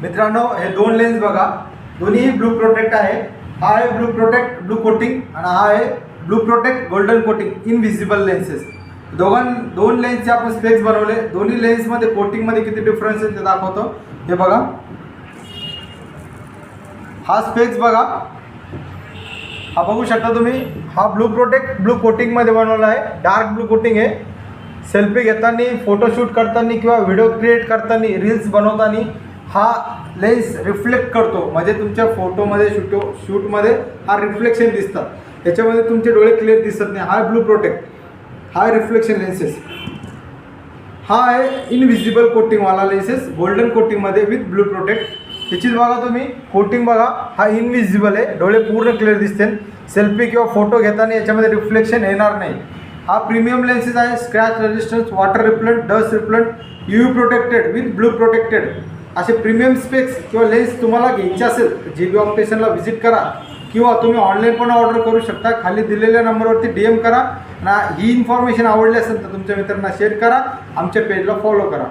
मित्रांनो हे दोन लेन्स बघा, दोन्ही ब्लू प्रोटेक्ट आहे. हा आहे ब्लू प्रोटेक्ट ब्लू कोटिंग आणि हा आहे blue protect golden coating invisible lenses. दोन लेन्सचे आपण स्पेक्स बनवले. दोन्ही लेन्समध्ये कोटिंगमध्ये किती डिफरन्स आहे ते दाखवतो. हे बघा, हा स्पेक्स बघा, हा बघू शकता तुम्ही. हा ब्लू प्रोटेक्ट ब्लू कोटिंगमध्ये बनवला आहे. डार्क ब्लू कोटिंग आहे. सेल्फी घेताना, फोटोशूट करताना किंवा व्हिडिओ क्रिएट करताना, रील्स बनवताना हा लेन्स रिफ्लेक्ट करतो. म्हणजे तुमच्या फोटोमध्ये शूटमध्ये हा रिफ्लेक्शन दिसतात. त्याच्यामध्ये तुमचे डोळे क्लिअर दिसत नाही. हा ब्लू प्रोटेक्ट, हा रिफ्लेक्शन लेन्सेस. हा आहे इनव्हिजिबल कोटिंगवाला लेन्सेस गोल्डन कोटिंगमध्ये विथ ब्लू प्रोटेक्ट. याचीच बघा तुम्ही कोटिंग बघा, हा इनव्हिजिबल आहे. डोळे पूर्ण क्लिअर दिसतील. सेल्फी किंवा फोटो घेताना याच्यामध्ये रिफ्लेक्शन येणार नाही. हा प्रीमियम लेन्सेस आहे. Scratch resistance, water repellent, dust repellent, UV protected with blue protected. असे प्रीमियम स्पेक्स किंवा लेन्स तुम्हाला घ्यायचे असेल GB ऑप्टिशियनला व्हिजिट करा किंवा तुम्ही ऑनलाईन पण ऑर्डर करू शकता. खाली दिलेल्या नंबरवरती DM करा. ही इन्फॉर्मेशन आवडली असेल तर तुमच्या मित्रांना शेअर करा. आमच्या पेजला फॉलो करा.